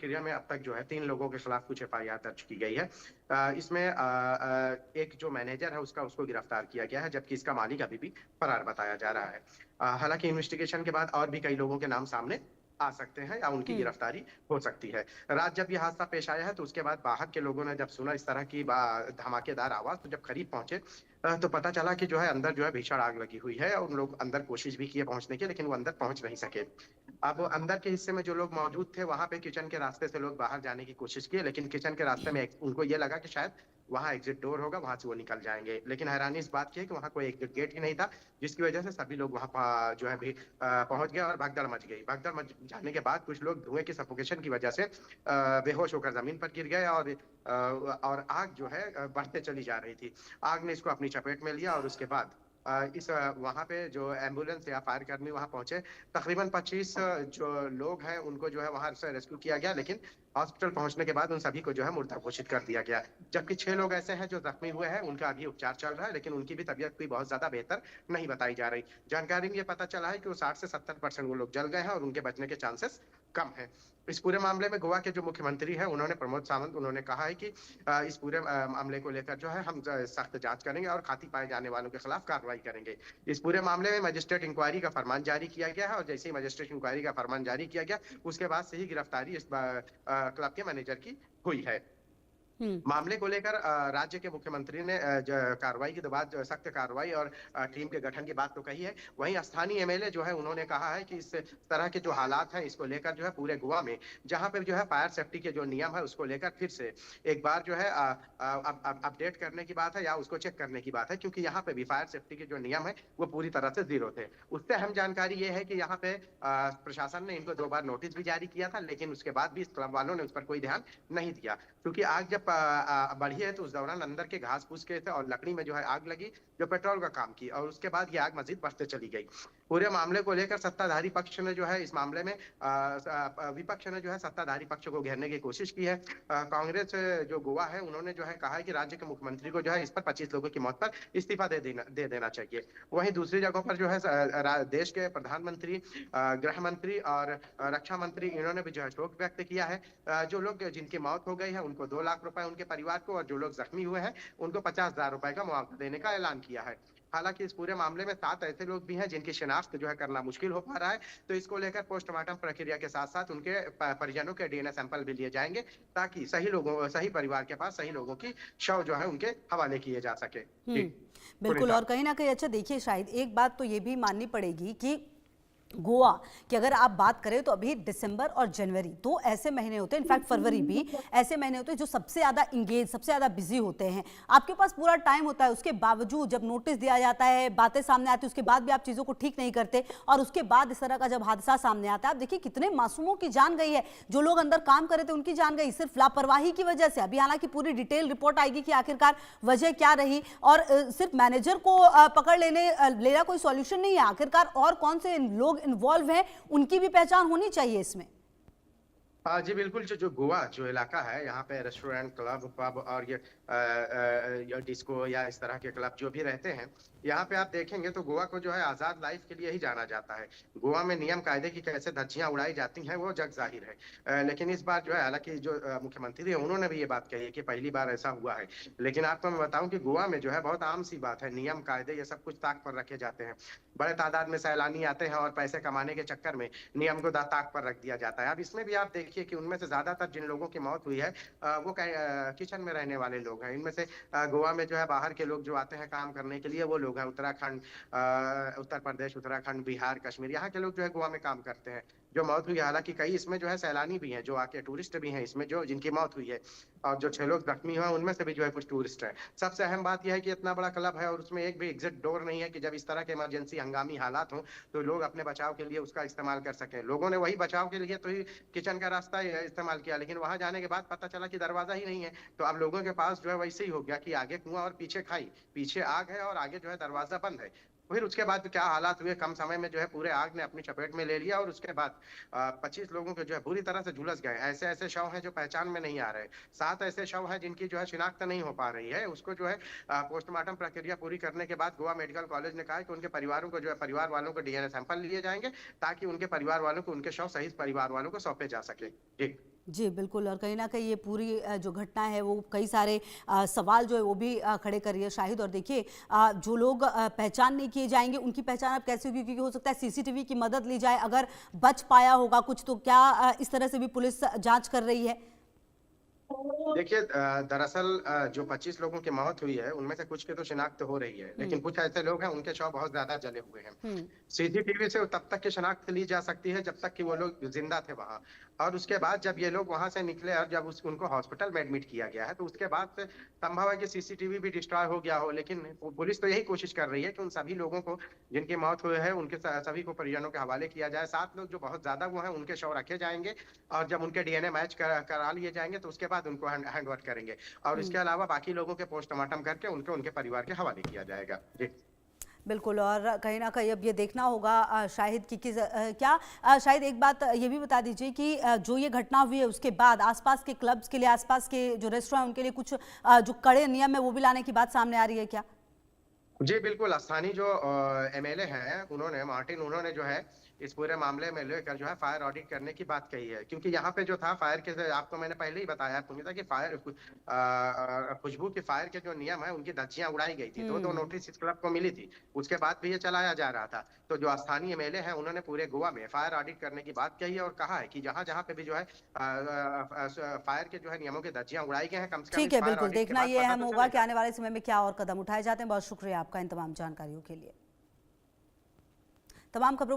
प्रक्रिया में अब तक जो है 3 लोगों के खिलाफ कुछ एफआईआर दर्ज की गई है। इसमें एक जो मैनेजर है उसको गिरफ्तार किया गया है, जबकि इसका मालिक अभी भी फरार बताया जा रहा है। हालांकि इन्वेस्टिगेशन के बाद और भी कई लोगों के नाम सामने आ सकते हैं या उनकी हुँ। गिरफ्तारी हो सकती है। रात जब ये हादसा पेश आया है तो उसके बाद बाहर के लोगों ने जब सुना इस तरह की धमाकेदार आवाज, तो जब करीब पहुंचे तो पता चला कि जो है अंदर जो है भीषण आग लगी हुई है, और उन लोग अंदर कोशिश भी किए पहुंचने की, लेकिन वो अंदर पहुंच नहीं सके। अब अंदर के हिस्से में जो लोग मौजूद थे वहां पे किचन के रास्ते से लोग बाहर जाने की कोशिश किए, लेकिन किचन के रास्ते में उनको ये लगा कि शायद वहां एग्जिट डोर होगा, वहां से वो निकल जाएंगे। लेकिन हैरानी इस बात की है कि वहां कोई एग्जिट गेट ही नहीं था, जिसकी वजह से सभी लोग वहां जो है भी पहुंच गए और भगदड़ मच गई। भगदड़ मच जाने के बाद कुछ लोग धुएं की सफोकेशन की वजह से बेहोश होकर जमीन पर गिर गए, और आग जो है बढ़ते चली जा रही थी। आग ने इसको अपनी चपेट में लिया, और उसके बाद वहां पे जो एम्बुलेंस या फायर कर्मी वहां पहुंचे, तकरीबन 25 जो लोग हैं उनको जो है वहां से रेस्क्यू किया गया, लेकिन हॉस्पिटल पहुंचने के बाद उन सभी को जो है मुर्दा घोषित कर दिया गया। जबकि 6 लोग ऐसे हैं जो जख्मी हुए हैं, उनका अभी उपचार चल रहा है, लेकिन उनकी भी तबीयत कोई बहुत ज्यादा बेहतर नहीं बताई जा रही। जानकारी में ये पता चला है कि वो 60 से 70% वो लोग जल गए हैं और उनके बचने के चांसेस कम है। इस पूरे मामले में गोवा के जो मुख्यमंत्री हैं उन्होंने, प्रमोद सावंत, उन्होंने कहा है कि इस पूरे मामले को लेकर जो है हम सख्त जांच करेंगे और खाती पाए जाने वालों के खिलाफ कार्रवाई करेंगे। इस पूरे मामले में मजिस्ट्रेट इंक्वायरी का फरमान जारी किया गया है, और जैसे ही मजिस्ट्रेट इंक्वायरी का फरमान जारी किया गया उसके बाद से ही गिरफ्तारी इस क्लब के मैनेजर की हुई है। हुँ। मामले को लेकर राज्य के मुख्यमंत्री ने कार्रवाई के बाद सख्त कार्रवाई और टीम के गठन की बात तो कही है। वहीं स्थानीय एमएलए जो है उन्होंने कहा है कि इस तरह के जो हालात हैं इसको लेकर जो है पूरे गोवा में जहां पर जो है फायर सेफ्टी के जो नियम है उसको लेकर फिर से एक बार जो है अपडेट करने की बात है या उसको चेक करने की बात है, क्योंकि यहाँ पे भी फायर सेफ्टी के जो नियम है वो पूरी तरह से जीरो थे। उससे अहम जानकारी ये है कि यहाँ पे प्रशासन ने इनको 2 बार नोटिस भी जारी किया था, लेकिन उसके बाद भी इस क्लब वालों ने उस पर कोई ध्यान नहीं दिया, क्योंकि आग जब बढ़ी है तो उस दौरान अंदर के घास फूस के थे और लकड़ी में जो है आग लगी जो पेट्रोल का काम की, और उसके बाद ये आग मजीद बढ़ते चली गई। पूरे मामले को लेकर सत्ताधारी पक्ष ने जो है इस मामले में विपक्ष ने जो है सत्ताधारी पक्ष को घेरने की कोशिश की है। कांग्रेस जो गोवा है उन्होंने जो है कहा है कि राज्य के मुख्यमंत्री को जो है इस पर 25 लोगों की मौत पर इस्तीफा दे देना चाहिए। वहीं दूसरी जगहों पर जो है देश के प्रधानमंत्री, गृह मंत्री और रक्षा मंत्री, इन्होंने भी जो है शोक व्यक्त किया है। जो लोग जिनकी मौत हो गई है उनको 2 लाख रुपए उनके परिवार को, और जो लोग जख्मी हुए हैं उनको 50,000 रुपए का मुआवजा देने का ऐलान किया है। हालांकि इस पूरे मामले में 7 ऐसे लोग भी हैं जिनकी शिनाख्त जो है करना मुश्किल हो पा रहा है, तो इसको लेकर पोस्टमार्टम प्रक्रिया के साथ साथ उनके परिजनों के डीएनए सैंपल भी लिए जाएंगे, ताकि सही परिवार के पास सही लोगों की शव जो है उनके हवाले किए जा सके। हुँ। बिल्कुल, और कहीं न कहीं अच्छा देखिए, शायद एक बात तो ये भी माननी पड़ेगी कि गोवा की अगर आप बात करें तो अभी दिसंबर और जनवरी 2 ऐसे महीने होते हैं, इनफैक्ट फरवरी भी ऐसे महीने होते हैं जो सबसे ज़्यादा इंगेज, सबसे ज़्यादा बिजी होते हैं। आपके पास पूरा टाइम होता है, उसके बावजूद जब नोटिस दिया जाता है, बातें सामने आती है, उसके बाद भी आप चीज़ों को ठीक नहीं करते, और उसके बाद इस तरह का जब हादसा सामने आता है, आप देखिए कितने मासूमों की जान गई है। जो लोग अंदर काम कर रहे थे उनकी जान गई सिर्फ लापरवाही की वजह से। अभी हालांकि पूरी डिटेल रिपोर्ट आएगी कि आखिरकार वजह क्या रही, और सिर्फ मैनेजर को पकड़ लेना कोई सॉल्यूशन नहीं है। आखिरकार और कौन से लोग इन्वॉल्व हैं उनकी भी पहचान होनी चाहिए इसमें। जी बिल्कुल, जो गोवा जो इलाका है यहाँ पे रेस्टोरेंट, क्लब, पब और ये डिस्को या इस तरह के क्लब जो भी रहते हैं, यहाँ पे आप देखेंगे तो गोवा को जो है आजाद लाइफ के लिए ही जाना जाता है। गोवा में नियम कायदे की कैसे धज्जियां उड़ाई जाती हैं वो जग जाहिर है। लेकिन इस बार जो है, हालांकि जो मुख्यमंत्री है उन्होंने भी ये बात कही है कि पहली बार ऐसा हुआ है, लेकिन आपको मैं बताऊं कि गोवा में जो है बहुत आम सी बात है, नियम कायदे ये सब कुछ ताक पर रखे जाते हैं। बड़े तादाद में सैलानी आते हैं और पैसे कमाने के चक्कर में नियम को ताक पर रख दिया जाता है। अब इसमें भी आप देखिए कि उनमें से ज्यादातर जिन लोगों की मौत हुई है वो किचन में रहने वाले लोग हैं। इनमें से गोवा में जो है बाहर के लोग जो आते हैं काम करने के लिए वो लोग हैं, उत्तराखंड, उत्तर प्रदेश, उत्तराखंड, बिहार, कश्मीर, यहाँ के लोग जो है गोवा में काम करते हैं। जो मौत हुई है, हालांकि कई इसमें जो है सैलानी भी हैं जो आके, टूरिस्ट भी हैं इसमें जो जिनकी मौत हुई है, और जो 6 लोग जख्मी हुए उनमें से भी जो है कुछ टूरिस्ट हैं। सबसे अहम बात यह है कि इतना बड़ा क्लब है और उसमें एक भी एग्जिट डोर नहीं है कि जब इस तरह के इमरजेंसी हंगामी हालात हो तो लोग अपने बचाव के लिए उसका इस्तेमाल कर सकें। लोगों ने वही बचाव के लिए तो ही किचन का रास्ता इस्तेमाल किया, लेकिन वहां जाने के बाद पता चला कि दरवाजा ही नहीं है। तो अब लोगों के पास जो है वैसे ही हो गया कि आगे कुआं और पीछे खाई, पीछे आग है और आगे जो है दरवाजा बंद है। फिर उसके बाद क्या हालात हुए, कम समय में जो है पूरे आग ने अपनी चपेट में ले लिया, और उसके बाद 25 लोगों के जो है बुरी तरह से झुलस गए। ऐसे ऐसे शव हैं जो पहचान में नहीं आ रहे, 7 ऐसे शव हैं जिनकी जो है शिनाख्त नहीं हो पा रही है। उसको जो है पोस्टमार्टम प्रक्रिया पूरी करने के बाद गोवा मेडिकल कॉलेज ने कहा कि उनके परिवारों को जो है, परिवार वालों को डीएनए सैंपल लिए जाएंगे, ताकि उनके परिवार वालों को उनके शव सही परिवार वालों को सौंपे जा सके। जी। जी बिल्कुल, और कहीं न कहीं ये पूरी जो घटना है वो कई सारे सवाल जो है वो भी खड़े कर रही है शाहिद। और देखिए जो लोग पहचान नहीं किए जाएँगे उनकी पहचान अब कैसे होगी, क्योंकि हो सकता है सीसीटीवी की मदद ली जाए, अगर बच पाया होगा कुछ तो क्या इस तरह से भी पुलिस जाँच कर रही है? देखिए दरअसल जो 25 लोगों की मौत हुई है, उनमें से कुछ की तो शिनाख्त हो रही है, लेकिन हुँ, कुछ ऐसे लोग हैं, उनके शव बहुत ज़्यादा जले हुए हैं। हुँ, सीसीटीवी से तब तक की शिनाख्त ली जा सकती है, जब तक कि वो लोग ज़िंदा थे वहाँ और उसके बाद जब ये लोग वहाँ से निकले और जब उनको हॉस्पिटल में एडमिट किया गया है, तो उसके बाद से संभव है कि सीसीटीवी भी डिस्ट्रॉय हो गया हो, लेकिन पुलिस तो यही कोशिश कर रही है कि उन सभी लोगों को जिनकी मौत हुई है, उनके सभी को परिजनों के हवाले किया जाए। 7 लोग जो बहुत ज़्यादा वो हैं, उनके शव रखे जाएँगे और जब उनके डीएनए मैच करा लिए जाएँगे, तो उसके बाद उनको हैंडओवर करेंगे और हुँ। इसके अलावा बाकी लोगों के पोस्टमार्टम करके उनको उनके परिवार के हवाले किया जाएगा। जी। बिल्कुल, और कहीं न कहीं अब ये देखना होगा शाहिद कि क्या शायद एक बात ये भी बता दीजिए कि जो ये घटना हुई है उसके बाद आसपास के क्लब्स के लिए, आसपास के जो रेस्टोरेंट हैं उनके लिए कुछ जो कड़े नियम है वो भी लाने की बात सामने आ रही है क्या? जी, बिल्कुल, स्थानीय जो एमएलए हैं, उन्होंने मार्टिन उन्होंने जो है, इस पूरे मामले में लेकर जो है फायर ऑडिट करने की बात कही है। क्योंकि यहाँ पे जो था फायर के आपको मैंने पहले ही बताया पुनीता कि खुशबू की फायर के जो नियम हैं, उनकी धज्जियाँ उड़ाई गई थी। 2-2 हुँ। नोटिस इस क्लब को मिली थी। उसके बाद भी ये चलाया जा रहा था। तो जो स्थानीय एमएलए हैं, उन्होंने पूरे गोवा में फायर ऑडिट करने की बात कही है और कहा है कि जहाँ-जहाँ पे भी जो है फायर के जो है नियमों की धज्जियाँ उड़ाई गई हैं, कम से कम ठीक इस है, फायर बिल्कुल, ऑडिट के देखना बाद ये पता अहम तो होगा कि चलेगा। आने वाले समय में क्या और कदम उठाए जाते हैं। बहुत शुक्रिया आपका इन तमाम जानकारियों के लिए। तमाम खबरों